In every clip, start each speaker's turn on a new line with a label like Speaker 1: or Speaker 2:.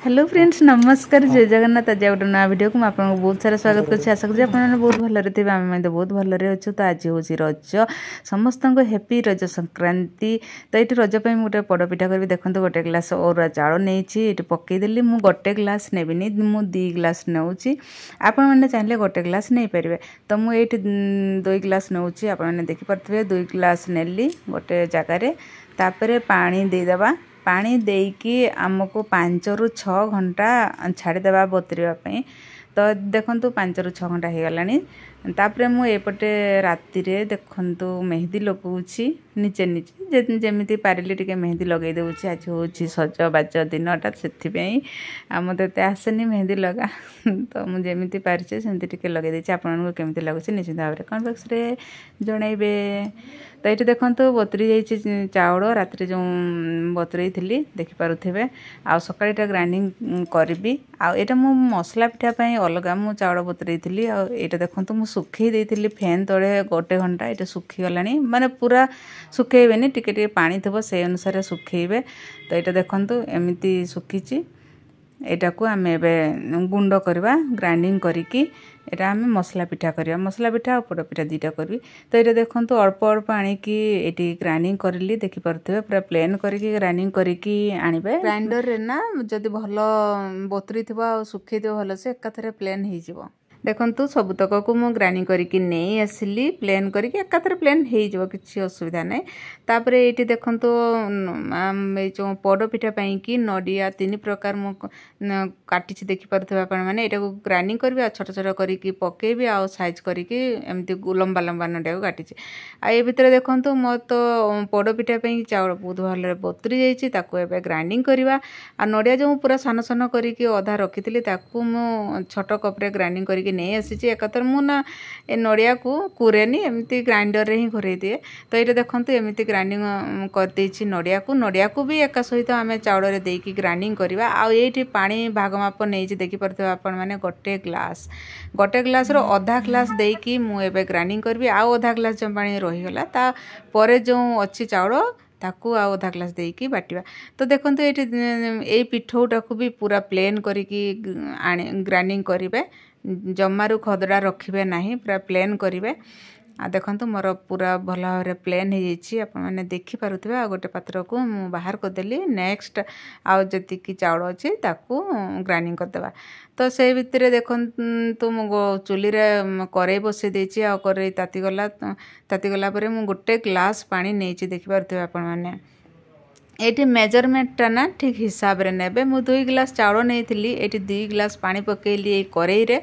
Speaker 1: Hello friends नमस्कार जय जगन्नाथ। आज गोटे नया वीडियो को आपको बहुत सारा स्वागत कर आशा करी आपने बहुत भलरे थे आम तो बहुत भलरे अच्छु। तो आज हूँ रज समस्त को हैप्पी रज संक्रांति। तो ये रजपाई गोटे पड़पिठा करी देखो गोटे ग्लास अरुआ चाउल नहीं पकईदेली मु गोटे ग्लास नेबिनी मु 2 ग्लास नौची आपण मैंने चाहिए गोटे ग्लास नहीं पारे। तो मुझे 2 ग्लास नौची आपने देखिपे 2 ग्लास नेली गोटे जगार तापर पानी देदेबा पानी देकी आमको 5 ରୁ 6 घंटा छाड़देवा बतुरवाई। तो देखु 5 ରୁ 6 घंटा हो गलानी। तापरे मु एपटे राति रे देखंतु मेहंदी लगाऊँगी निचे निचे जमी पारिली टिके मेहंदी लगे दूसरी। आज हूँ सजबाज दिनटा से मत आसेनी मेहंदी लगा तो मुझे पारिचे सेमती टिके लगे देछि। आपको केमती लगुच निश्चित भाव में कमेंट बॉक्स रे जनइबे। तो ये देखो बतुरी जाइए चाउल राति जो बतुरई थी देखिपे आ सकाळीटा ग्राइंडिंग करी आटा मु मसला पिठापी अलग मु चाउल बतुरई थी। आटा देखो मु सुखई देती फैन तले गोटे घंटा ये सुखीगला माने पूरा सुखेबेनी टिके टिके पानी थो से अनुसार सुखेबे। तो ये देखो एमती सुखी एटा को आम एवं गुंड करवा ग्राइंडिंग करिकी एटा आम मसला पिठा करवा। मसला पिठा और पोड़ पिठा दुईटा करी। तो ये देखो अल्प अल्प आनिकी ये ग्राइंडिंग करली देखिपे पूरा प्लेन करके ग्राइंडिंग करके आनिबे। ग्राइंडर रे ना जदि भल बतुरी थो सुखी थो भल से एकाथरे प्लेन हो देखु सबुतक को मु ग्राइंडिंग करके नहीं आसिली प्लेन करके एकाथरे प्लेन हो किसी असुविधा ना। तापर ये देखु जो पोड़ पिठापी कि नड़िया 3 प्रकार मु काटी देखिपे मैंने यहाँ को ग्राइंडिंग करी छोट छोट करके पकेबी आ साइज करके एमती लंबा लंबा नड़िया को काटी आ भितर देखो मो तो पोड़ पिठापी चाउल बहुत भल बतुरी जाइए ग्राइंडिंग करवा आ नड़िया जो पूरा सान सान करके अधा रखी मु छोट कप्रे ग्राइंडिंग करके नहीं आसी एकाथर मुना ए नड़िया को कुरेनी एमती ग्राइंडर ही घोरे दिए। तो ये देखो एमती ग्राइंडिंग करदे नड़िया को भी एका सहित आम चाउल देकी ग्राइंडिंग करवा। आ ये पानी भागमाप नहीं देखिपे आपण मैंने गोटे ग्लास रो अधा ग्लास देकी मुझे ग्राइंडिंग करी आउ अधा ग्लास जो पानी रहीगला तापर जो अच्छी चाउल ताकू आ अधा ग्लास देकी बाटिवा। तो देखो ये पिठौटा को भी पूरा प्लेन करके ग्राइंडिंग करेंगे जमारू खदड़ा रखिबे नहीं पूरा प्लेन करेंगे। आ देखो मोर पूरा भल भाव प्लेन हो आपने देखिपे आ गोटे पात्र को मु बाहर करदेली। नेक्स्ट आउ जी चाउल अच्छे ताकू ग्राइंडिंग करदेवा। तो से भितर देखो तो मु चुली रे कड़े बसई देछि आ कड़े तातीगला पर मु गोटे ग्लास पानी नहीं देखिपे आपण मैंने ये मेजरमेंटा ना ठीक हिसाब रे नेबे। मु 2 ग्लास चाउल नहीं थी ये 2 ग्लास पानी पकेली कड़ई रे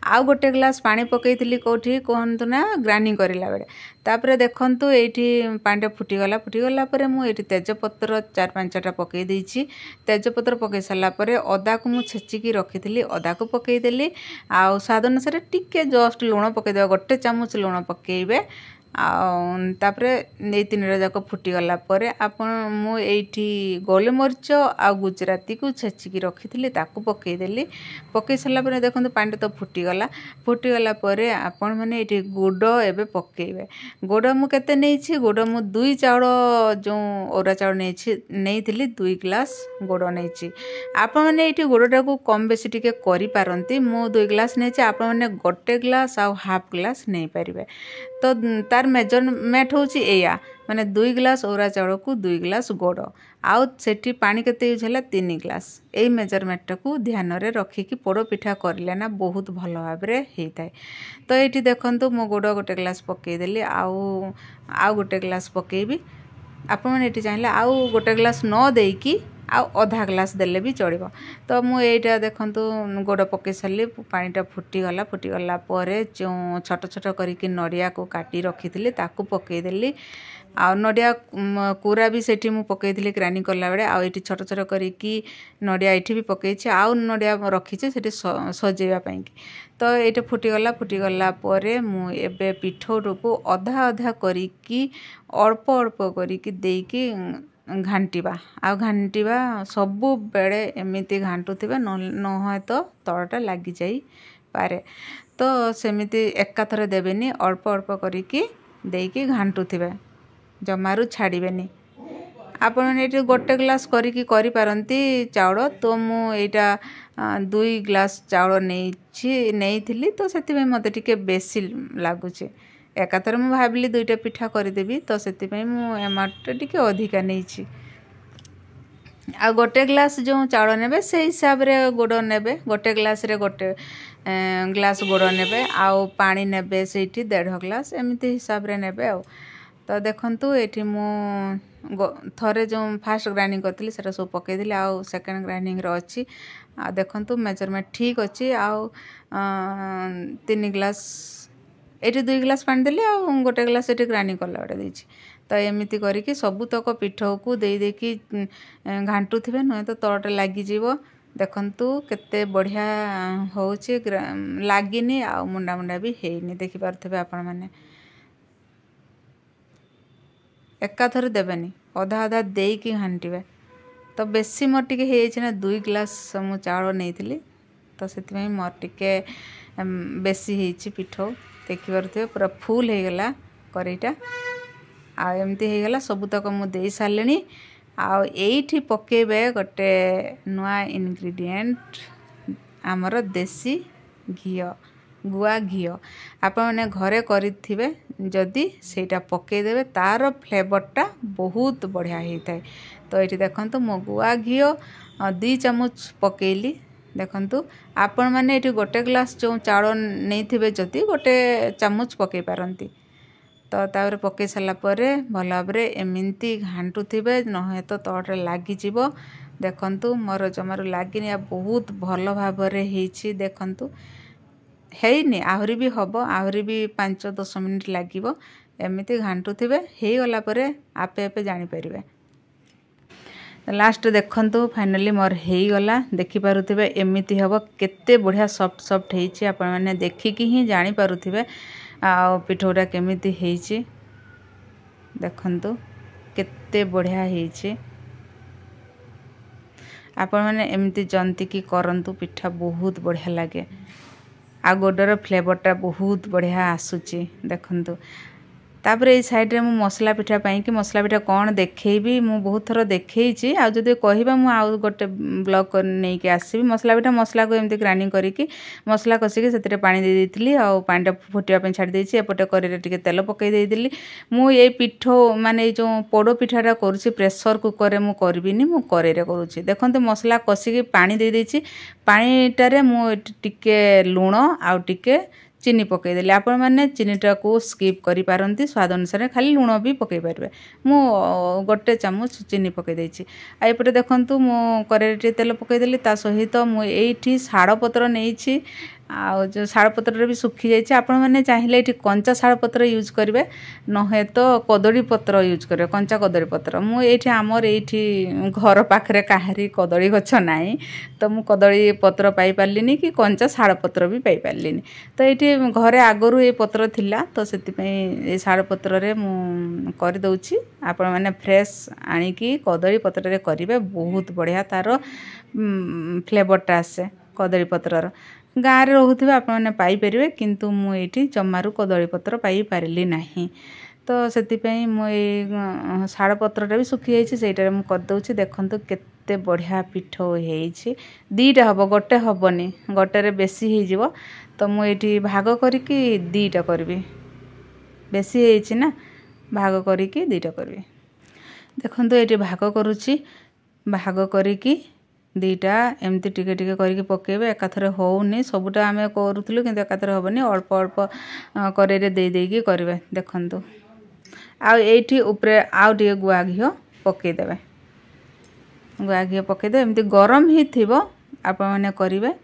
Speaker 1: आउ गोटे ग्लास पानी पकईली कौटी कहतु ना ग्राइंडिंग करला बेले। तापर देखु ये पानी फुटीगला पर मुझे तेजपत्र 4-5टा पकई देछि। तेजपत्र पकई सारापर अदा को मुझे छेचिकी रखी अदा को पकईदेली आ स्वाद अनुसार टिके जस्ट लुण पकईदे गोटे चामच लुण पकईबे। तापर ये 3टा जाक फुटीगला आपण मुझे गोलमरीच आ गुजराती को छेचिकी रखी ताकू पकईदेली। पकई सारापर देखो पानी तो फुटीगला आपण मैंने ये गुड़ एवं पकईबे। गुड़ मुझे नहीं गुड़ मु 2 चाउल जो अरुआ चाउल नहीं 2 ग्लास गुड़ नहीं आपण मैंने ये गुड़टा को कम बेसी टिके करि पारंती। मु 2 ग्लास नहीं आपण मैंने गोटे ग्लास आ हाफ ग्लास नहीं पारिबे। तो तार मेजरमेंट होची एया माने 2 ग्लास अरुआ चाउल को 2 ग्लास गुड़ आउ सेठी पानी केते यूज है 3 ग्लास। यही मेजरमेंट को ध्यान रे रखिकी पोड़ पिठा करले ना बहुत भल भाव होता है। तो ये देखो मो गुड़ गोटे ग्लास पकईदेली आउ गोटे ग्लास पकईबी। आपण मैंने ये चाहिए आउ गोटे ग्लास न देकी आउ अधा ग्लास देले भी चलो। तो मुझे देखु गुड़ पकई सारे पानीटा फुटीगला जो छोट छोट करके नड़िया को काटी रखी थी ताकू पकईदेली आ नड़िया कूरा भी सेठी मु पकईली ग्राइंडिंग करला बेले आ ये छोट छोट करके नड़िया ये भी पकई आउ नड़िया रखीचे से सजेवाई। तो ये फुटीगला मुझे पिठौट को अधा अधा करके अल्प अल्प करके देकी घांटिबा सबु बेले एमती घांटुथिबा न तो तलटा लगी जाई पारे। तो सेमिति एकाथरे देबेनी अल्प अल्प करके देकी घांटुथिबे जमारू छाड़िबेनी। आपण ये गोटे ग्लास करी पारती चाउल तो मुझा 2 ग्लास चाउल नहीं तो से मत टे बेसी लगुच एकाथर मुझे भाविली 2टा पिठा करदेवी तो से एमाउंट टे अधिका नहीं आ गोटे ग्लास जो चाउल ने से हिसाब रे गुड़ ने गोटे ग्लास रे गोटे ग्लास गुड़ ने आउ पानी ने से 1.5 ग्लास एमती हिसाब रे ने तो देखंतु एठी मु थरे जो फास्ट ग्राइंडिंग करथिली सेटा सब पकेइदिली आउ सेकंड ग्राइंडिंग रे अछि आ देखंतु मेजरमेंट ठीक अछि आउ 3 ग्लास एठी 2 ग्लास पानी देली आउ गोटे ग्लास एठी ग्राइंडिंग करला बडे देछि तो एमिति करिकि सबुतक पिठौ को देई देकी घांटू थिबे न तो तळटे लागि जीवो देखंतु केते बढ़िया होउछि लागिनी आ मुंडा मुंडा भी हेइनी देखि पारथबे आपण माने एकाथर देवेनी अधा अधा देकी घांटिबे तो बेसी मोर टिके हेइछि ना 2 ग्लास मु चाउल नेइथिली तो सेति मोर टिके बेसी हेइछि पिठौ देखि पारथबे पूरा फुल हे गेला करेटा आ एमती हे गेला सबुतक मु देई सारलेनी आ एठी पकेबे गोटे नुआ इनग्रेडिएंट हमर देसी घियो गुआ घियो आप मैंने घरे करिथिबे जदि सेटा पके देबे तार फ्लेवरटा बहुत बढ़िया होता है तो ये देखंतु मो गुआ घियो 2 चामच पकेली देखंतु आपण मैंने ये गोटे ग्लास जो चाउल नहीं थिबे जदि गोटे चामच पके पारंती तो तापर पके सारा परे भल भाव एमती घांटू थिबे नहे तो तड़े लागि जीवो देखंतु मोर जमारू लागिनी बहुत भल भाव हेइछि देखंतु हेइनी आहरी भी हबो आहरी भी 5-10 मिनिट लागिवो एमिति घांटू थिबे हेइ गला परे आपे आपे जानि परिबे लास्ट देखंतु फाइनली मोर हेइ गला देखि पारुथिबे एमिति हबो केते बढ़िया सॉफ्ट सॉफ्ट हेइछि आपण माने देखिकि ही जानि पारुथिबे आ पिठौरा केमिति हेइछि देखंतु केते बढ़िया हेइछि आपण माने एमिति जंती की करंतु पिठा बहुत बढ़िया लागे आ गोडर फ्लेवरटा बहुत बढ़िया आसुची देखंतु तापर ए साइड रे मु मसला पिठा पाई कि मसला पिठा कौन देखैबी मु बहुत थर देखैछि आ जदि कहिबा मु आ गोटे ब्लॉग नै के आसीबी मसला पिठा मसला को एमती ग्राइंडिंग करिकि मसला कसिकि सेतिरे पानी दे देथिली आ पानीटा फुटिया पे छाडी देछि एपटे करेरे टिके तेल पकई दे दिली मु ए पिठो माने जो पोड़ो पिठाटा करूछि प्रेशर कुकर रे मु करबिनी मु करेरे करूछि देखंतु मसला कसिकि पानी दे देछि पानीटारे मु टिके लूण आ टिके चीनी पकईदेली आपण मैंने चीनीटा को स्किप करि पारंती स्वाद अनुसार खाली लूण भी पकई पारे मु गोटे चामच चीनी पकई देछि आ एपटे देखंतु मु करेरे तेल पकईदेली ता सहित मु एठी शाड़ पत्र नेछि आ जो शाड़ पत्र भी सुखी जाइए आपण मैंने चाहिए ये कंचा शाड़ पत्र यूज करेंगे नहे तो कदली पत्र यूज करेंगे कंचा कदली पत्र मुझे आमर ये घर पाखे कहारी कदली गछ ना तो मु कदली पत्र पाई पार्लिनी कि कंचा शाड़ पत्र भी पाई पार्लिनी तो ये घरे आगरू ये पत्र थिला तो से शाड़ पत्र रे मु कर दउछि आपण मैंने फ्रेश आनिकी कदली पत्र रे करिवे बहुत बढ़िया तार फ्लेवरटा आसे कदली पत्रर गाँव में रोथे आपने पाइपर किंतु मुझे जमारू कदली पत्र पाई पारि ना तो से मुझे शाड़ पत्रटा भी सुखी जाइए मुझे करदे देखु केते बढ़िया पिठ हो दीटा हम गोटे हेनी गोटे बेसी हो तो मुझे भाग करके 2टा करी बेसी ना भाग करके 2टा करी देखो ये भाग करुच्ची भाग करके 2टा एमती टिके टिके करके पकेबे एकाथरे होउनी सबुटा आमे करूथलु किंतु एकाथरे होबनी अल्प अल्प करेरे दे देकी करबे देखंतु आ एठी ऊपरे आउ टिके गुआ घियो पके देबे गुआ घियो पके दे एमती गरम ही थिबो आप माने करिवे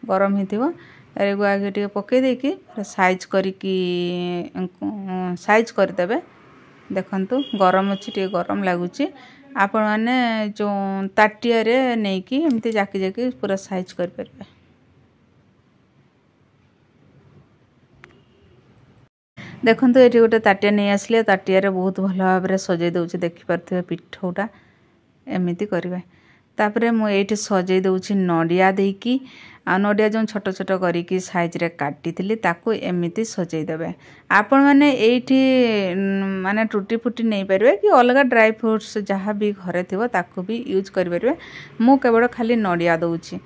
Speaker 1: गरम ही थिबो अरे गुआ घियो टिके पके देकी साइज करके साइज कर देबे देखंतु गरम अछि टिके गरम लागुची आपण माने जो ताटिया रे नै कि एमती जाकी जाकी पूरा साइज कर परबे देखंतु एठी गोटे ताटिया नै आसले ताटिया रे बहुत भल भाव रे सजै दउछि देखि परथबे पिठौटा एमिति करबे तापरे मु एठी सजै दउछि नडिया देकी आ नडिया जो छोट छोट करिकी साइज रे काटिथिली ताकू एमिति सजै देबे। आपण माने एठी माने टूटी फुटी नहीं परबे कि अलगा ड्राई फ्रूट्स जहाँ भी घरे थिबो ताकू भी यूज करि परबे। मु केवल खाली नडिया दउछि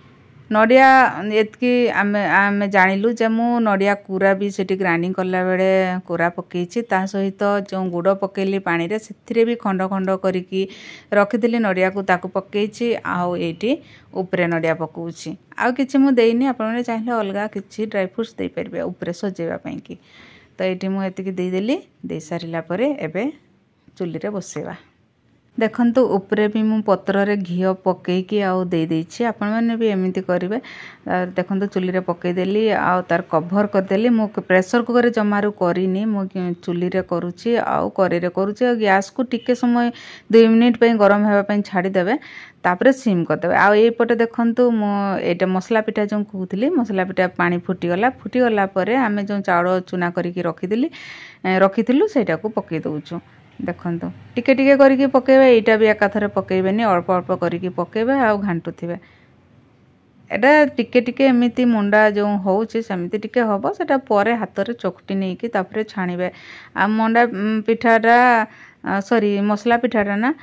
Speaker 1: नडिया एतकी आमे आमे जानिलु जे मु नडिया कुरा भी सेठी ग्राइंडिंग करला बेले कुरा पकेछि ता सहित जो गुड़ पकेली पानी रे सेथिरे भी खंड खंड करिकी रखिदिली नडिया को ताकू पकेछि आउ एठी ऊपरे नडिया पकउछि आउ किछि मु देइनी आपण माने चाहिले अलगा किछि ड्राई फ्रूट्स देइ परबे ऊपरे सजेबा पई की। तो एठी मु एतिकी देइ देली देइ सारिला परे एबे चुली रे बसेबा। देखंतु ऊपरे भी मु पत्र रे घियो पकेकी आउ दे देछि आपण माने भी एमिति करिवे। देखंतु चुली रे पके देली आउ तार कवर कर देली। मु प्रेशर कुकर रे जमारू करिनी मु चुली रे करूछि आउ करी रे करूछि। गैस को टिके समय 2 मिनिट पे गरम हेबा पे छाडी देबे तापरे सिम कर देबे। आउ एई पटे देखंतु मु एटा मसला पिठा जो कहउतली मसला पिठा पानी फुटी गला परे आमे जो चाउळ चुना करिकी रखिथिलु सेटा को पके दउछु। देखंतु टिके टिके करिकी पकेबे एटा भी एकाथरे पकेबेनी अल्प अल्प करिकी पकेबे आउ घांटुथिबे। एटा टिके टिके एमिति मुंडा जो होउछि सेमिति टिके हबो सेटा परे हाथ रे चोकटी नेकी तापरे छाणीबे। आ मंडा पिठाटा सॉरी मसला पिठाटा ना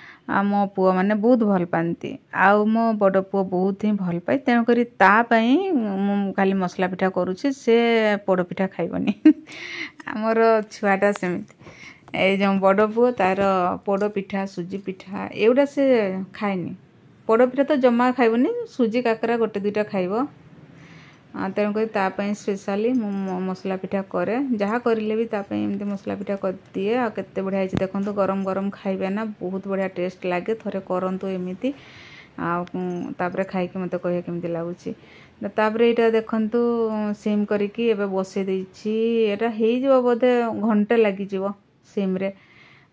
Speaker 1: मो पुओ माने बहुत भल पांती आउ मो बड़ पुओ बहुत ही भल पाई तेन करी ता पई मु खाली मसला पिठा करूछि से पोड़ पिठा खाइबनी। हमर छुआटा सेमिति ए जो बड़ पुओ तार पोड़ पिठा सुजी पिठा एउडा से खाइनी। पोड़ पिठा तो जमा खाइबनी सुजी काकरा गोटे दुटा खाइबो। तेणु करी ता पई स्पेशली मसला पिठा करे जहाँ करिले भी ता पई एमती मसला पिठा कर दिए। आ केते बढ़िया हिची देखंतु गरम गरम खाइबे ना बहुत बढ़िया टेस्ट लागे थरे करंतु एमिति आ तापरे खाइके मते कहिए केमती लागुची। तापरे एटा देखंतु सिम करिकी एबे बसे देछि एटा हेइ जबो बोधे घंटे लागि जिवो सिम रे।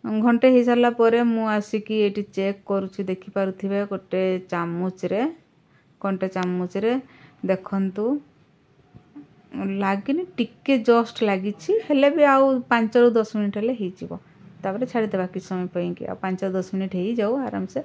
Speaker 1: घंटे हे सारला परे मु आसिकी एटी चेक करूछि देखि पारुथिबे गोटे चामच रे कंटे चामच रे देखंतु लागिनी टिके जस्ट लागिछि हेले भी आउ 5 ରୁ 10 मिनिट हेले हे जिवो। तापरे छाडी देबा कि समय पई कि आ 5 ରୁ 10 मिनिट हे जाऊ आराम से।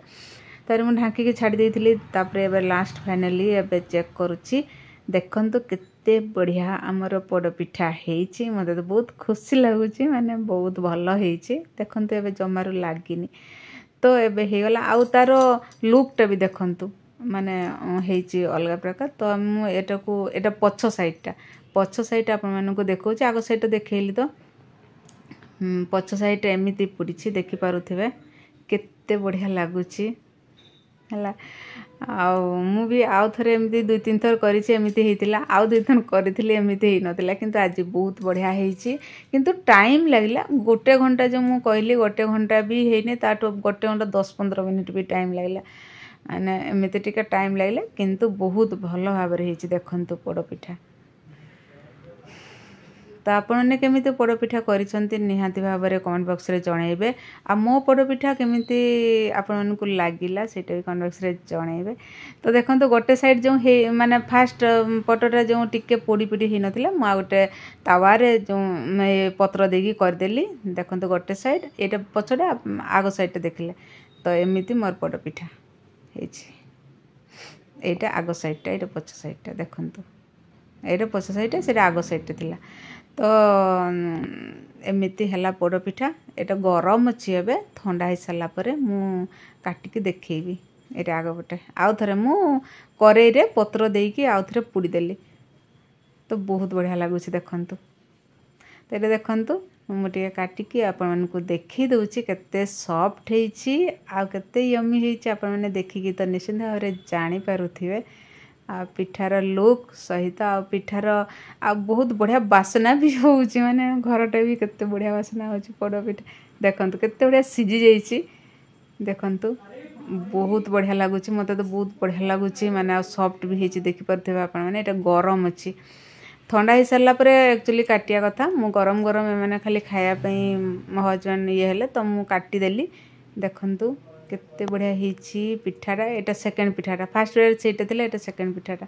Speaker 1: तारे मु ढांकी के छाडी देइथिली तापरे एबे लास्ट फाइनली एबे चेक करूछि देखंतु केते बढ़िया हमर पोड़ पिठा हेइछि। मते तो बहुत खुशी लागुछि माने बहुत भलो हेइछि। देखंतु एबे जमारू लागिनी तो एबे हे गला आउ तार लुकटा भी देखंतु माने हेइछि अलगा प्रकार। तो मु एटा को एटा पछ साइड आपन मानन को देखौछि आगो साइड देखैली तो पछ साइड एमिति पुडिछि देखि पारुथिबे केते बढ़िया लागुछि हला। आउ मु भी आउ थरे एमिति 2-3 थर करिछि एमिति हेतिला आउ 2 थर करिथिले एमिति हे नथिला किंतु आज बहुत बढ़िया हेइछि। किंतु टाइम लागला 1 घंटा जो मु कहली 1 घंटा भी हेइने ताटो 1 घंटा 10-15 मिनिट भी टाइम लागला माने एमिति टिके टाइम लागला किंतु बहुत भलो भाबरे हेइछि देखंतु पोड़ पिठा। तो आपने केमिति पोड़ पिठा करिसंती निहाती भाबरे कमेंट बॉक्स रे जणाइबे। आ मो पोड़ पिठा केमिति आपन को लागिला सेटा भी कमेंट बॉक्स रे जणाइबे। तो देखंतु गोटे साइड जो हे माने फास्ट पटोटा जो टिके पोड़ी पिडी हे नथिला मु आ गोटे तावा रे जो पत्र देगी कर देली। देखंतु गोटे साइड एटा पछडा आगो साइड देखले तो एमिति मोर पोड़ पिठा हेछि। एटा आगो साइड एटा पछ साइड देखंतु एटा पछ साइड सेटा आगो साइड थिला। तो एमिति हला पोड़ पिठा एटा गरम अछि एबे ठंडा हे साला परे मु काटिकी देखैबी। एटा आगो पटे आउ थरे मु करेई रे पत्र देकी आउ थरे पुडी देली तो बहुत बढ़िया लागुछि देखंतु। तो एटा देखंतु मु टिके काटिकी आपन मन को देखि दउछि केते सॉफ्ट हेछि आ केते यम्मी हेछि। आपन माने देखिकी तो निश्चित भाबरे जानि पारुथिबे आ पिठार लुक सहित आ पिठार आ बहुत बढ़िया बासना भी होउछि माने घरटे भी केते बढ़िया बासना होउछि पोड़ पिठा। देखंतु केते बढ़िया सिजी जाइछि देखंतु बहुत बढ़िया लागुछि मते तो बहुत बढ़िया लागुछि माने आ सॉफ्ट भी हेछि देखि परथिबे आपन माने एटा गरम अछि ठंडा हे सरला परे एक्चुअली काटिया कथा मु गरम गरम माने खाली खाया पई मो हजबैंड ये हेले तो मु काटी देली। देखंतु केते बढ़िया हेछि पिठाटा एटा सेकंड पिठाटा फर्स्ट रे सेटा थिले एटा सेकंड पिठाटा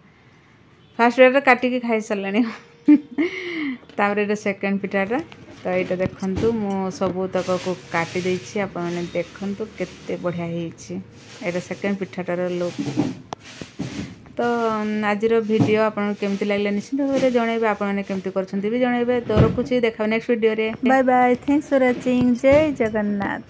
Speaker 1: फर्स्ट रे काटी के खाइ सरलानी तापर एटा सेकंड पिठाटा तो ये देखु मु सबूतक को काटी देछि आपण माने देखंतु केते बढ़िया हेछि एटा सेकंड पिठाटार लुक। तो आज वीडियो आपन केमती लागले निश्चित भाव में जनइबे आपण माने केमती करछंती भी जनइबे। तो रखुछि देखा नेक्स्ट वीडियो रे bye bye thanks for watching जय जगन्नाथ।